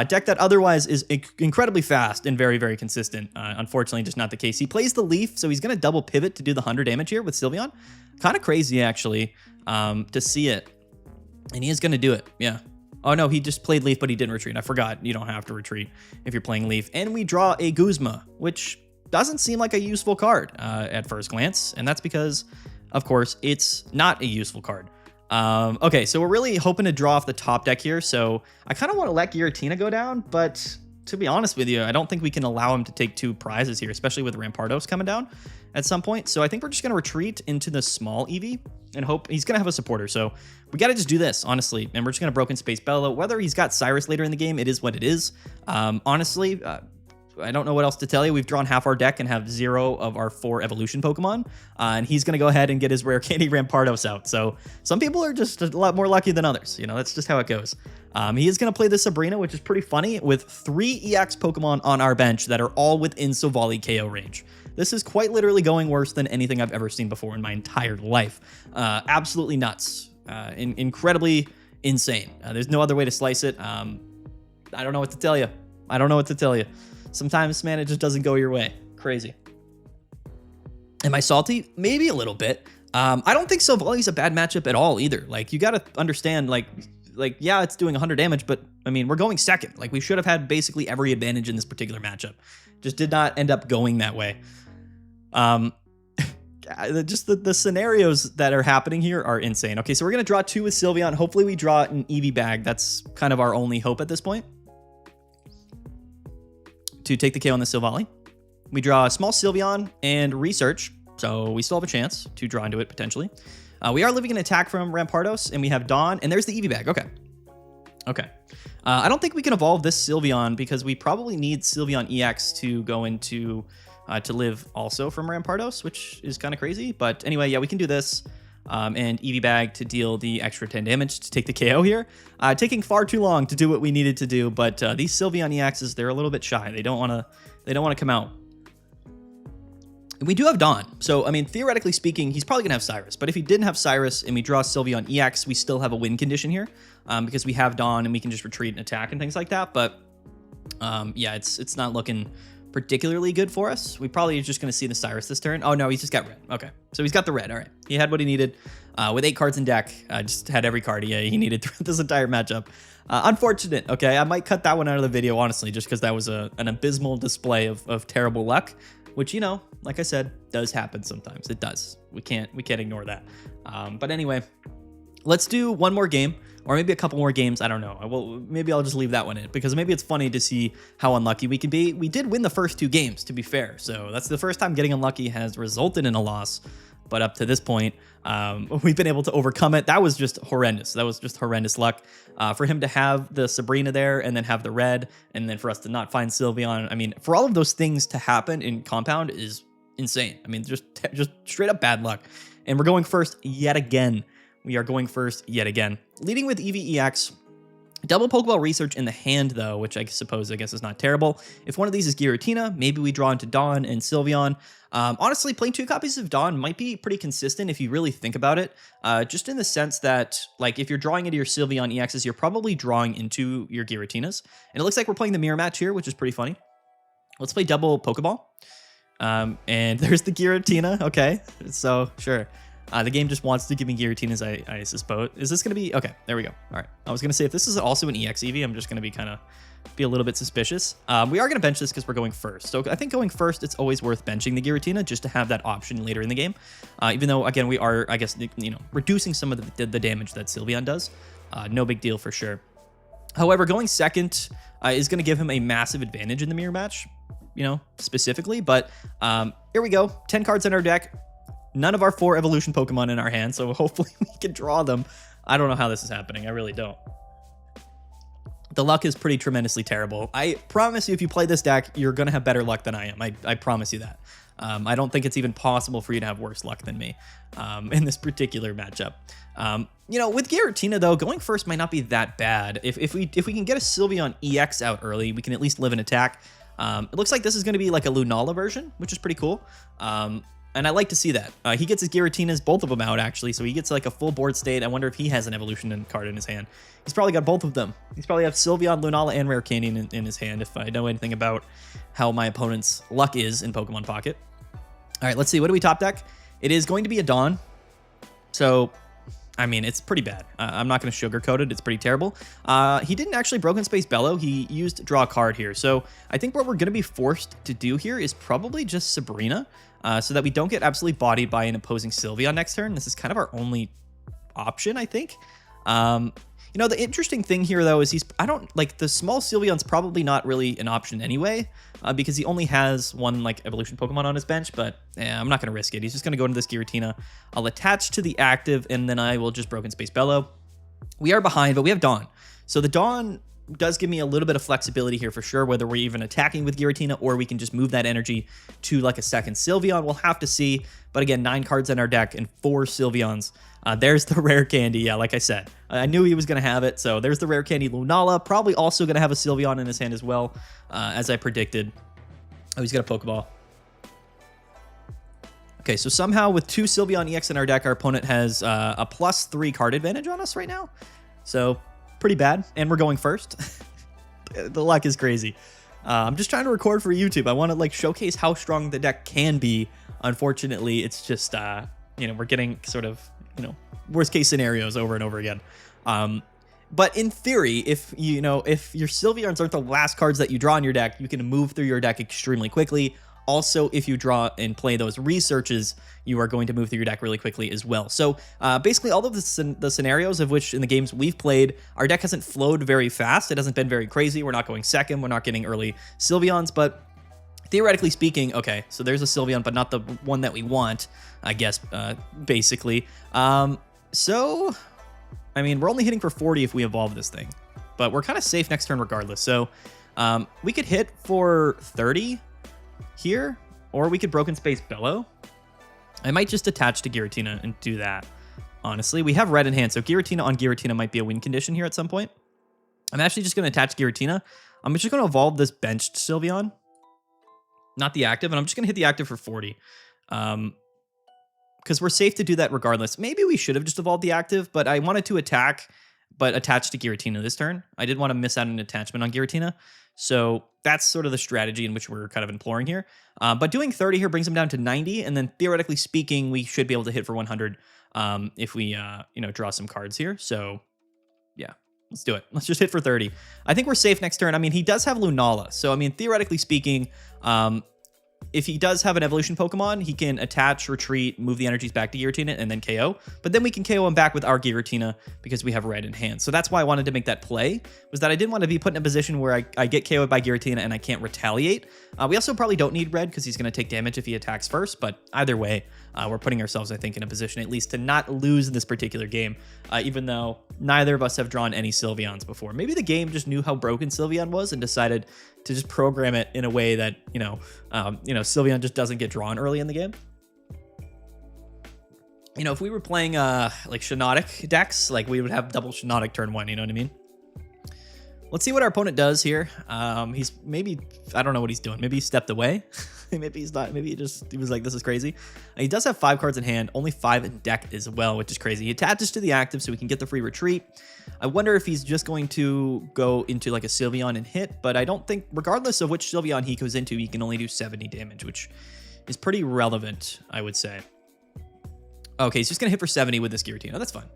Deck that otherwise is incredibly fast and very, very consistent. Unfortunately, just not the case. He plays the Leaf, so he's going to double pivot to do the 100 damage here with Sylveon. Kind of crazy, actually, to see it. And he is going to do it, yeah. Oh, no, he just played Leaf, but he didn't retreat. I forgot. You don't have to retreat if you're playing Leaf. And we draw a Guzma, which doesn't seem like a useful card at first glance. And that's because, of course, it's not a useful card. Okay, so we're really hoping to draw off the top deck here. So I kind of want to let Giratina go down, but to be honest with you, I don't think we can allow him to take 2 prizes here, especially with Rampardos coming down at some point. So I think we're just going to retreat into the small EV and hope he's going to have a supporter. So we got to just do this, honestly. And we're just going to Broken Space Bellow. Whether he's got Cyrus later in the game, it is what it is. Honestly, I don't know what else to tell you. We've drawn half our deck and have 0 of our 4 evolution Pokemon. And he's going to go ahead and get his rare candy Rampardos out. So some people are just a lot more lucky than others. That's just how it goes. He is going to play the Sabrina, which is pretty funny, with 3 EX Pokemon on our bench that are all within Silvally KO range. This is quite literally going worse than anything I've ever seen before in my entire life. Absolutely nuts. Incredibly insane. There's no other way to slice it. I don't know what to tell you. Sometimes, man, it just doesn't go your way. Crazy. Am I salty? Maybe a little bit. I don't think Silvally's a bad matchup at all either. Like, you got to understand, yeah, it's doing 100 damage, but we're going second. Like, we should have had basically every advantage in this particular matchup. Just did not end up going that way. Just the scenarios that are happening here are insane. Okay, so we're going to draw 2 with Sylveon. Hopefully we draw an Eevee bag. That's kind of our only hope at this point. To take the KO on the Silvally. We draw a small Sylveon and Research, so we still have a chance to draw into it potentially. We are living an attack from Rampardos, and we have Dawn, and there's the Eevee bag. Okay. I don't think we can evolve this Sylveon because we probably need Sylveon EX to go into to live also from Rampardos, which is kind of crazy. But anyway, yeah, we can do this. And Eevee bag to deal the extra 10 damage to take the KO here. Taking far too long to do what we needed to do, but these Sylveon EXs, they're a little bit shy. They don't want to come out. We do have Dawn, so theoretically speaking, he's probably gonna have Cyrus. But if he didn't have Cyrus and we draw Sylveon EX, we still have a win condition here, because we have Dawn and we can just retreat and attack and things like that. But yeah, it's not looking particularly good for us. We probably are just going to see the Cyrus this turn. Oh no, he's just got red. Okay, so he's got the red. All right, he had what he needed with 8 cards in deck. Just had every card he needed throughout this entire matchup. Unfortunate. Okay, I might cut that one out of the video, honestly, just because that was an abysmal display of terrible luck, which, like I said, does happen sometimes. It does. We can't ignore that. But anyway, let's do one more game. Or maybe a couple more games. I don't know. Well, maybe I'll just leave that one in because maybe it's funny to see how unlucky we can be. We did win the first 2 games, to be fair. So that's the first time getting unlucky has resulted in a loss. But up to this point, we've been able to overcome it. That was just horrendous. That was just horrendous luck. For him to have the Sabrina there and then have the red, and then for us to not find Sylveon. For all of those things to happen in Compound is insane. Just straight up bad luck. And we're going first yet again. We are going first yet again. Leading with EVEX. Double Pokeball Research in the hand, though, which I guess is not terrible. If one of these is Giratina, maybe we draw into Dawn and Sylveon. Honestly, playing 2 copies of Dawn might be pretty consistent if you really think about it. Just in the sense that, if you're drawing into your Sylveon EXs, you're probably drawing into your Giratinas. And it looks like we're playing the mirror match here, which is pretty funny. Let's play double Pokeball. And there's the Giratina. Okay, so sure. The game just wants to give me Giratinas, I suppose. Is this going to be... Okay, there we go. All right. I was going to say, if this is also an EX EV, I'm just going to be a little bit suspicious. We are going to bench this because we're going first. So I think going first, it's always worth benching the Giratina just to have that option later in the game. Even though, again, we are, I guess, reducing some of the damage that Sylveon does. No big deal for sure. However, going second is going to give him a massive advantage in the mirror match, you know, specifically. But here we go. 10 cards in our deck. None of our 4 evolution Pokemon in our hand, so hopefully we can draw them. I don't know how this is happening. I really don't. The luck is pretty tremendously terrible. I promise you, if you play this deck, you're going to have better luck than I am. I promise you that. I don't think it's even possible for you to have worse luck than me in this particular matchup. You know, with Giratina, though, going first might not be that bad. If we can get a Sylveon EX out early, we can at least live an attack. It looks like this is going to be like a Lunala version, which is pretty cool. And I like to see that. He gets his Giratinas, both of them out, actually, so he gets like a full board state. I wonder if he has an evolution card in his hand. He's probably got both of them. He's probably have Sylveon, Lunala, and Rare Candy in his hand, if I know anything about how my opponent's luck is in Pokemon Pocket. All right, let's see. What do we top deck? It is going to be a Dawn. So, I mean, it's pretty bad. I'm not going to sugarcoat it. It's pretty terrible. He didn't actually Broken Space Bellow. He used draw a card here. So I think what we're going to be forced to do here is probably just Sabrina, so that we don't get absolutely bodied by an opposing Sylveon next turn. This is kind of our only option, I think. You know, the interesting thing here, though, is the small Sylveon's probably not really an option anyway, because he only has one, like, evolution Pokemon on his bench, but I'm not going to risk it. He's just going to go into this Giratina. I'll attach to the active, and then I will just Broken Space Bellow. We are behind, but we have Dawn. So the Dawn does give me a little bit of flexibility here for sure, whether we're even attacking with Giratina or we can just move that energy to, like, a second Sylveon. We'll have to see. But again, 9 cards in our deck and 4 Sylveons. There's the Rare Candy. Yeah, like I said, I knew he was going to have it. So there's the Rare Candy Lunala. Probably also going to have a Sylveon in his hand as well, as I predicted. Oh, he's got a Pokeball. Okay, so somehow with 2 Sylveon EX in our deck, our opponent has a +3 card advantage on us right now. So pretty bad. And we're going first. The luck is crazy. I'm just trying to record for YouTube. I want to, like, showcase how strong the deck can be. Unfortunately, it's just, you know, we're getting sort of, you know, worst case scenarios over and over again. But in theory, if your Sylveons aren't the last cards that you draw in your deck, you can move through your deck extremely quickly. Also, if you draw and play those researches, you are going to move through your deck really quickly as well. So basically, all of the scenarios of which in the games we've played, our deck hasn't flowed very fast. It hasn't been very crazy. We're not going second. We're not getting early Sylveons, but theoretically speaking, okay, so there's a Sylveon, but not the one that we want, I guess, basically. So, I mean, we're only hitting for 40 if we evolve this thing, but we're kind of safe next turn regardless. So we could hit for 30 here, or we could Broken Space Bellow. I might just attach to Giratina and do that, honestly. We have red in hand, so Giratina on Giratina might be a win condition here at some point. I'm actually just going to attach Giratina. I'm just going to evolve this benched Sylveon, not the active, and I'm just going to hit the active for 40. Because we're safe to do that regardless. Maybe we should have just evolved the active, but I wanted to attack, but attach to Giratina this turn. I didn't want to miss out on an attachment on Giratina. So that's sort of the strategy in which we're kind of imploring here. But doing 30 here brings him down to 90, and then theoretically speaking, we should be able to hit for 100 if we, draw some cards here. So yeah, let's do it. Let's just hit for 30. I think we're safe next turn. I mean, he does have Lunala. So, I mean, theoretically speaking, if he does have an evolution Pokemon, he can attach, retreat, move the energies back to Giratina, and then KO. But then we can KO him back with our Giratina because we have red in hand. So that's why I wanted to make that play, was that I didn't want to be put in a position where I get KO'd by Giratina and I can't retaliate. We also probably don't need red because he's going to take damage if he attacks first. But either way, we're putting ourselves, I think, in a position at least to not lose this particular game, even though neither of us have drawn any Sylveons before. Maybe the game just knew how broken Sylveon was and decided to just program it in a way that, Sylveon just doesn't get drawn early in the game. You know, if we were playing like Shiinotic decks, like we would have double Shiinotic turn 1, you know what I mean? Let's see what our opponent does here. He's maybe, I don't know what he's doing. Maybe he stepped away. Maybe he's not. Maybe he was like, this is crazy. He does have 5 cards in hand, only 5 in deck as well, which is crazy. He attaches to the active so we can get the free retreat. I wonder if he's just going to go into like a Sylveon and hit, but I don't think, regardless of which Sylveon he goes into, he can only do 70 damage, which is pretty relevant, I would say. Okay, he's just going to hit for 70 with this Giratina. That's fine.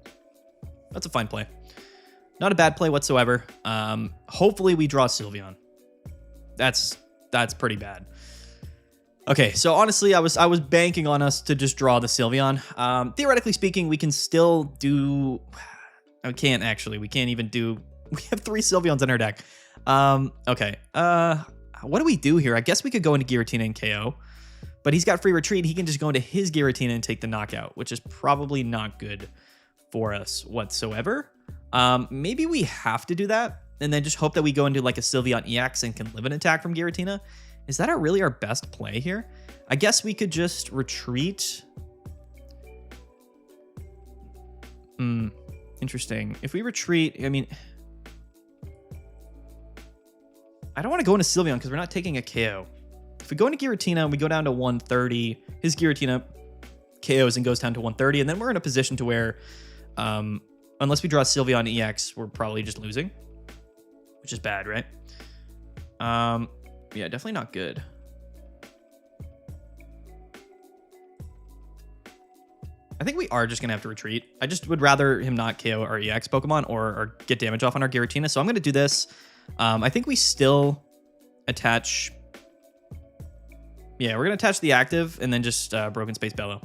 That's a fine play. Not a bad play whatsoever. Hopefully we draw Sylveon. That's pretty bad. Okay, so honestly, I was banking on us to just draw the Sylveon. Theoretically speaking, we can still do... We can't even do We have 3 Sylveons in our deck. Okay. What do we do here? I guess we could go into Giratina and KO. But he's got free retreat. He can just go into his Giratina and take the knockout, which is probably not good for us whatsoever. Maybe we have to do that and then just hope that we go into like a Sylveon EX and can live an attack from Giratina. Is that really our best play here? I guess we could just retreat. Interesting. If we retreat, I mean, I don't want to go into Sylveon because we're not taking a KO. If we go into Giratina, we go down to 130. His Giratina KOs and goes down to 130, and then we're in a position to where, unless we draw Sylveon EX, we're probably just losing, which is bad, right? Yeah, definitely not good. I think we are just going to have to retreat. I just would rather him not KO our EX Pokemon or get damage off on our Giratina, so I'm going to do this. I think we still attach... Yeah, we're going to attach the active and then just Broken Space Bellow.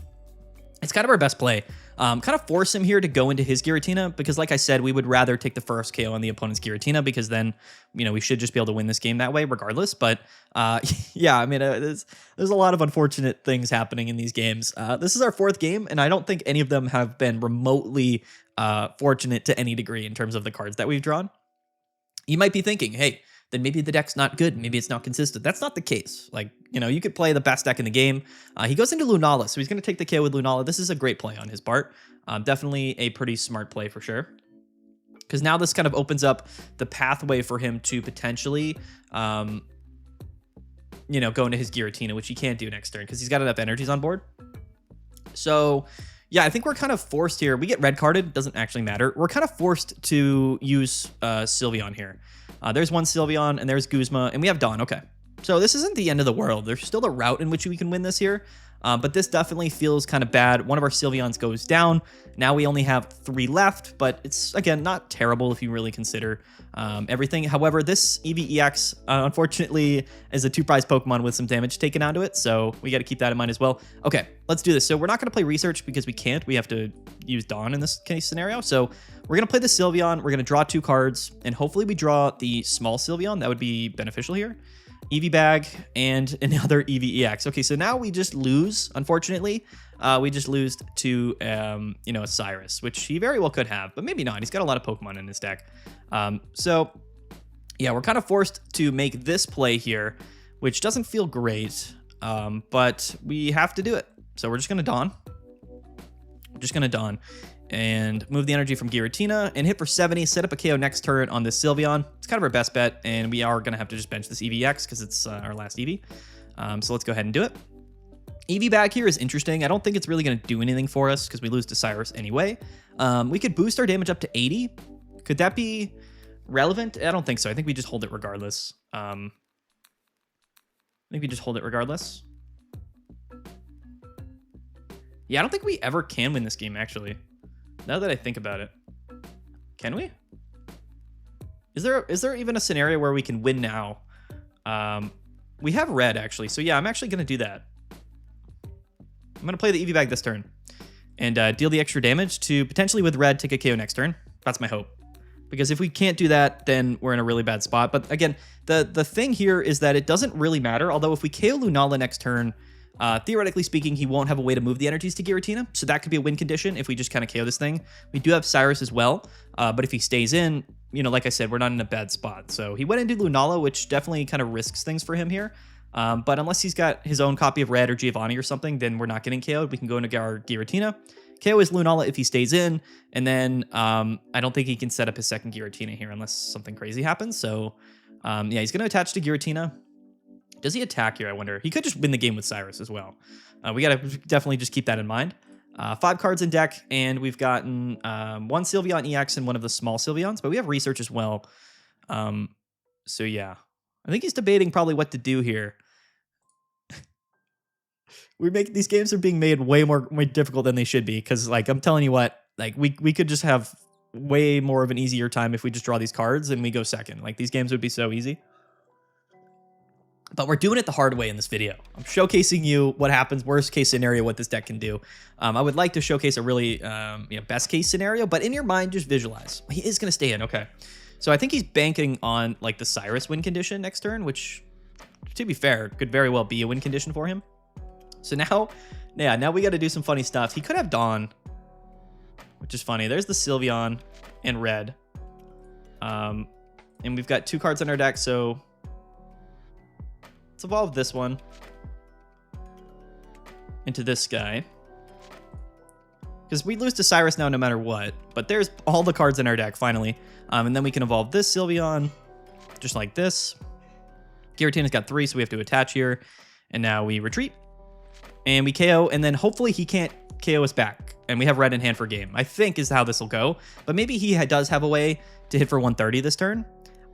It's kind of our best play. Kind of force him here to go into his Giratina because, like I said, we would rather take the first KO on the opponent's Giratina because then, you know, we should just be able to win this game that way regardless. But, yeah, I mean, there's a lot of unfortunate things happening in these games. This is our 4th game, and I don't think any of them have been remotely fortunate to any degree in terms of the cards that we've drawn. You might be thinking, hey, then maybe the deck's not good. Maybe it's not consistent. That's not the case. Like, you know, you could play the best deck in the game. He goes into Lunala, so he's going to take the KO with Lunala. This is a great play on his part. Definitely a pretty smart play for sure. Because now this kind of opens up the pathway for him to potentially, you know, go into his Giratina, which he can't do next turn because he's got enough energies on board. So... yeah, I think we're kind of forced here. We get red carded, doesn't actually matter. We're kind of forced to use Sylveon here. There's one Sylveon, and there's Guzma, and we have Dawn. Okay, so this isn't the end of the world. There's still a route in which we can win this here, but this definitely feels kind of bad. One of our Sylveons goes down. Now we only have 3 left, but it's, again, not terrible if you really consider everything. However, this EVEX, unfortunately, is a 2-prize Pokemon with some damage taken onto it, so we got to keep that in mind as well. Okay, let's do this. So we're not going to play Research because we can't. We have to use Dawn in this case scenario. So we're going to play the Sylveon. We're going to draw 2 cards, and hopefully we draw the small Sylveon. That would be beneficial here. EV Bag and another EVEX. Okay, so now we just lose, unfortunately. We just lose to, you know, a Cyrus, which he very well could have, but maybe not. He's got a lot of Pokemon in his deck. So, yeah, we're kind of forced to make this play here, which doesn't feel great, but we have to do it. So we're just going to Dawn. We're just going to Dawn and move the energy from Giratina and hit for 70, set up a KO next turn on this Sylveon. It's kind of our best bet, and we are going to have to just bench this EVX because it's our last EV. So let's go ahead and do it. EV Bag here is interesting. I don't think it's really going to do anything for us because we lose to Cyrus anyway. We could boost our damage up to 80. Could that be relevant? I don't think so. I think we just hold it regardless. I think we just hold it regardless. Yeah, I don't think we ever can win this game, actually. Now that I think about it. Can we? Is there even a scenario where we can win now? We have red, actually. So yeah, I'm actually going to do that. I'm going to play the EV Bag this turn. And deal the extra damage to potentially, with red, take a KO next turn. That's my hope. Because if we can't do that, then we're in a really bad spot. But again, the thing here is that it doesn't really matter. Although if we KO Lunala next turn, theoretically speaking, he won't have a way to move the energies to Giratina. So that could be a win condition if we just kind of KO this thing. We do have Cyrus as well. But if he stays in, you know, like I said, we're not in a bad spot. So he went into Lunala, which definitely kind of risks things for him here. But unless he's got his own copy of Red or Giovanni or something, then we're not getting KO'd. We can go into our Giratina. KO is Lunala if he stays in, and then I don't think he can set up his second Giratina here unless something crazy happens. So yeah, he's going to attach to Giratina. Does he attack here, I wonder? He could just win the game with Cyrus as well. We got to definitely just keep that in mind. 5 cards in deck, and we've gotten 1 Sylveon EX and one of the small Sylveons, but we have Research as well. So yeah, I think he's debating probably what to do here. These games are being made way more difficult than they should be, because like I'm telling you what, like we could just have way more of an easier time if we just draw these cards and we go second. Like these games would be so easy. But we're doing it the hard way in this video. I'm showcasing you what happens, worst case scenario, what this deck can do. I would like to showcase a really best case scenario, but in your mind, just visualize. He is going to stay in, okay. So I think he's banking on like the Cyrus win condition next turn, which, to be fair, could very well be a win condition for him. So now, yeah, now we got to do some funny stuff. He could have Dawn, which is funny. There's the Sylveon in red. And we've got 2 cards in our deck, so let's evolve this one into this guy. Because we lose to Cyrus now no matter what, but there's all the cards in our deck, finally. And then we can evolve this Sylveon, just like this. Giratina's got 3, so we have to attach here. And now we retreat. And we KO, and then hopefully he can't KO us back. And we have red in hand for game, I think is how this will go. But maybe he does have a way to hit for 130 this turn.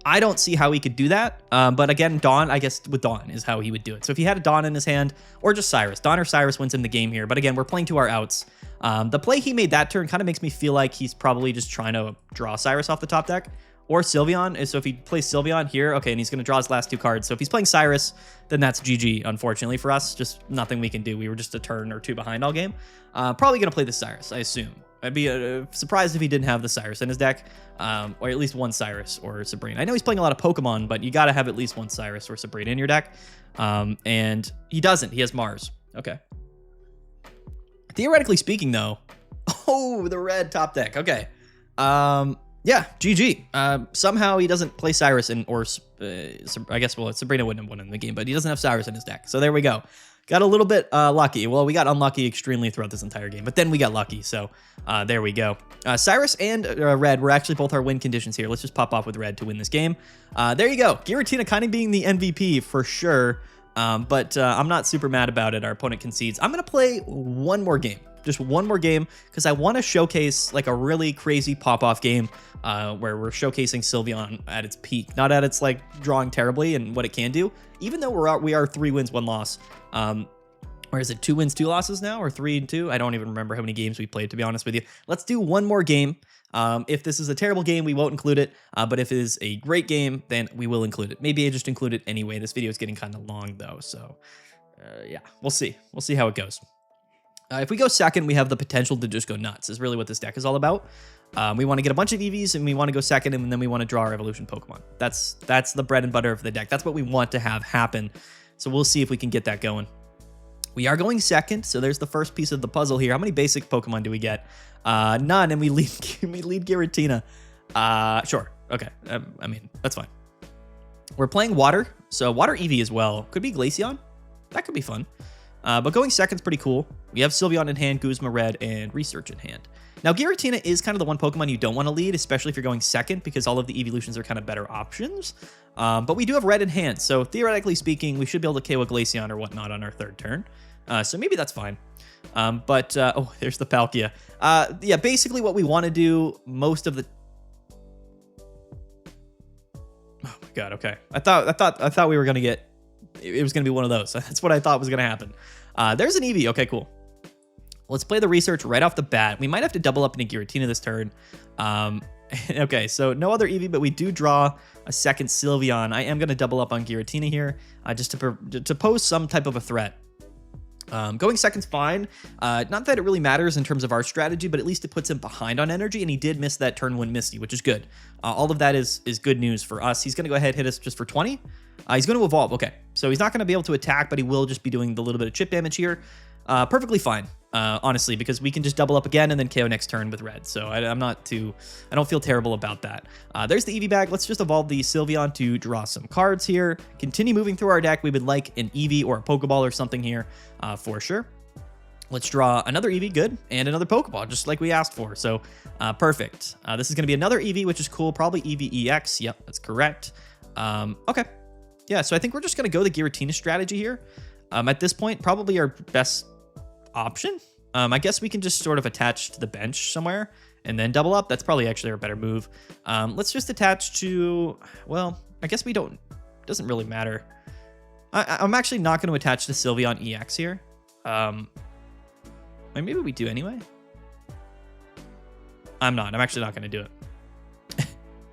I don't see how he could do that. But again, Dawn, I guess with Dawn is how he would do it. So if he had a Dawn in his hand, or just Cyrus, Dawn or Cyrus wins him the game here. But again, we're playing to our outs. The play he made that turn kind of makes me feel like he's probably just trying to draw Cyrus off the top deck. Or Sylveon. So if he plays Sylveon here, okay, and he's going to draw his last 2 cards. So if he's playing Cyrus, then that's GG, unfortunately for us. Just nothing we can do. We were just a turn or 2 behind all game. Probably going to play the Cyrus, I assume. I'd be surprised if he didn't have the Cyrus in his deck, or at least one Cyrus or Sabrina. I know he's playing a lot of Pokemon, but you got to have at least one Cyrus or Sabrina in your deck. And he doesn't. He has Mars. Okay. Theoretically speaking, though, oh, the red top deck. Okay. Yeah, GG. Somehow he doesn't play Cyrus I guess, well, Sabrina wouldn't have won in the game, but he doesn't have Cyrus in his deck. So there we go. Got a little bit lucky. Well, we got unlucky extremely throughout this entire game, but then we got lucky. So there we go. Cyrus and red were actually both our win conditions here. Let's just pop off with red to win this game. There you go. Giratina kind of being the MVP for sure, but I'm not super mad about it. Our opponent concedes. I'm going to play one more game. Just one more game, because I want to showcase like a really crazy pop-off game where we're showcasing Sylveon at its peak, not at its like drawing terribly and what it can do. Even though we are 3 wins, 1 loss. Or is it 2 wins, 2 losses now, or 3 and 2? I don't even remember how many games we played, to be honest with you. Let's do one more game. If this is a terrible game, we won't include it. But if it is a great game, then we will include it. Maybe I just include it anyway. This video is getting kind of long though, so yeah, we'll see. We'll see how it goes. If we go second, we have the potential to just go nuts, is really what this deck is all about. We want to get a bunch of EVs, and we want to go second, and then we want to draw our evolution Pokemon. That's the bread and butter of the deck. That's what we want to have happen. So we'll see if we can get that going. We are going second, so there's the first piece of the puzzle here. How many basic Pokemon do we get? None, and we lead Giratina. Sure, okay. I mean, that's fine. We're playing water, so water EV as well. Could be Glaceon. That could be fun. But going second's pretty cool. We have Sylveon in hand, Guzma red, and Research in hand. Now, Giratina is kind of the one Pokemon you don't want to lead, especially if you're going second, because all of the evolutions are kind of better options. But we do have red in hand, so theoretically speaking, we should be able to KO a Glaceon or whatnot on our 3rd turn. So maybe that's fine. Oh, there's the Palkia. Yeah, basically what we want to do most of the... Oh my god, okay. I thought we were going to get... It was going to be one of those. That's what I thought was going to happen. There's an Eevee. Okay, cool. Let's play the Research right off the bat. We might have to double up into Giratina this turn. Okay, so no other Eevee, but we do draw a second Sylveon. I am going to double up on Giratina here just to pose some type of a threat. Going second's fine. Not that it really matters in terms of our strategy, but at least it puts him behind on energy, and he did miss that turn 1 Misty, which is good. All of that is good news for us. He's going to go ahead and hit us just for 20. He's going to evolve. Okay, so he's not going to be able to attack, but he will just be doing the little bit of chip damage here. Perfectly fine, honestly, because we can just double up again and then KO next turn with red. So I don't feel terrible about that. There's the Eevee bag. Let's just evolve the Sylveon to draw some cards here. Continue moving through our deck. We would like an Eevee or a Pokeball or something here for sure. Let's draw another Eevee, good, and another Pokeball, just like we asked for. So perfect. This is going to be another Eevee, which is cool. Probably Eevee EX. Yep, that's correct. Okay. Yeah, so I think we're just going to go the Giratina strategy here. At this point, probably our best option. I guess we can just sort of attach to the bench somewhere and then double up. That's probably actually our better move. Let's just attach to, well, I guess we don't, doesn't really matter. I'm actually not going to attach to Sylveon EX here. Maybe we do anyway. I'm actually not going to do it.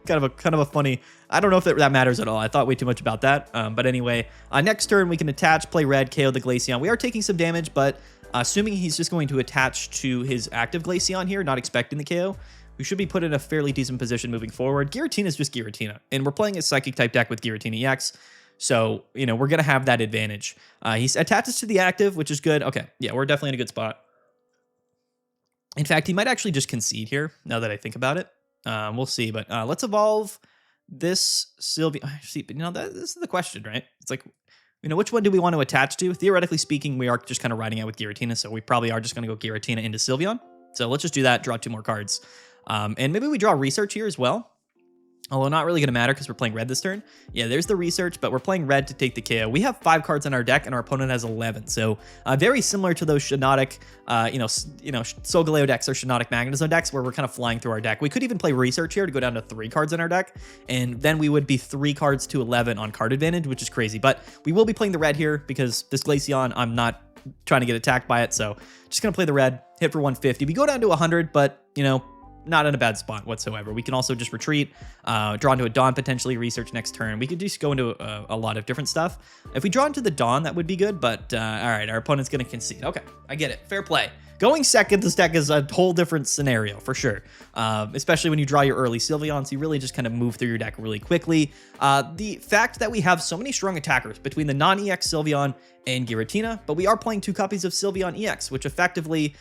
kind of a funny, I don't know if that matters at all. I thought way too much about that. But anyway, next turn we can attach, play red, KO the Glaceon. We are taking some damage, but assuming he's just going to attach to his active Glaceon here, not expecting the KO, we should be put in a fairly decent position moving forward. Giratina is just Giratina, and we're playing a Psychic-type deck with Giratina EX, so, you know, we're going to have that advantage. He attaches to the active, which is good. Okay, yeah, we're definitely in a good spot. In fact, he might actually just concede here, now that I think about it. We'll see, but let's evolve this Sylveon. See, but, you know, this is the question, right? It's like, you know, which one do we want to attach to? Theoretically speaking, we are just kind of riding out with Giratina, so we probably are just going to go Giratina into Sylveon. So let's just do that, draw 2 more cards. And maybe we draw Research here as well. Although not really going to matter because we're playing red this turn. Yeah, there's the Research, but we're playing red to take the KO. We have 5 cards in our deck, and our opponent has 11. So very similar to those Shinotic, Solgaleo decks or Shinotic Magnezone decks where we're kind of flying through our deck. We could even play Research here to go down to 3 cards in our deck, and then we would be 3 cards to 11 on card advantage, which is crazy. But we will be playing the red here because this Glaceon, I'm not trying to get attacked by it. So just going to play the red, hit for 150. We go down to 100, but, you know, not in a bad spot whatsoever. We can also just retreat, draw into a Dawn, potentially Research next turn. We could just go into a lot of different stuff. If we draw into the Dawn, that would be good, but all right, our opponent's going to concede. Okay, I get it. Fair play. Going second, this deck is a whole different scenario for sure, especially when you draw your early Sylveons. You really just kind of move through your deck really quickly. The fact that we have so many strong attackers between the non-EX Sylveon and Giratina, but we are playing 2 copies of Sylveon EX, which effectively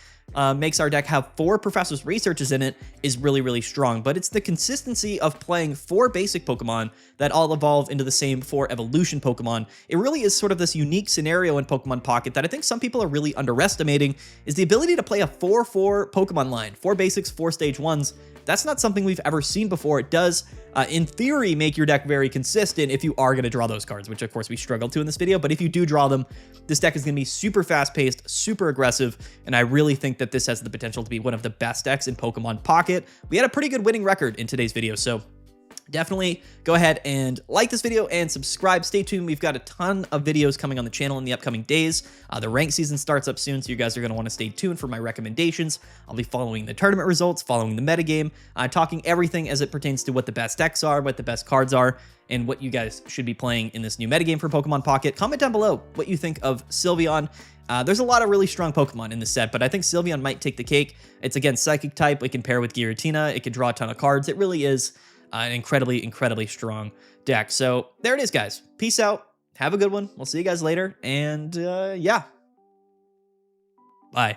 makes our deck have 4 Professor's Researches in it, is really, really strong. But it's the consistency of playing 4 basic Pokemon that all evolve into the same 4 evolution Pokemon. It really is sort of this unique scenario in Pokemon Pocket that I think some people are really underestimating, is the ability to play a 4-4 Pokemon line, 4 basics, 4 stage 1s. That's not something we've ever seen before. It does, in theory, make your deck very consistent if you are going to draw those cards, which of course we struggled to in this video. But if you do draw them, this deck is going to be super fast-paced, super aggressive, and I really think that this has the potential to be one of the best decks in Pokemon Pocket. We had a pretty good winning record in today's video, so definitely go ahead and like this video and subscribe. Stay tuned. We've got a ton of videos coming on the channel in the upcoming days. The rank season starts up soon, so you guys are going to want to stay tuned for my recommendations. I'll be following the tournament results, following the metagame, talking everything as it pertains to what the best decks are, what the best cards are, and what you guys should be playing in this new metagame for Pokemon Pocket. Comment down below what you think of Sylveon. There's a lot of really strong Pokemon in this set, but I think Sylveon might take the cake. It's, again, Psychic type. It can pair with Giratina. It can draw a ton of cards. It really is an incredibly, incredibly strong deck. So there it is, guys. Peace out. Have a good one. We'll see you guys later. And yeah. Bye.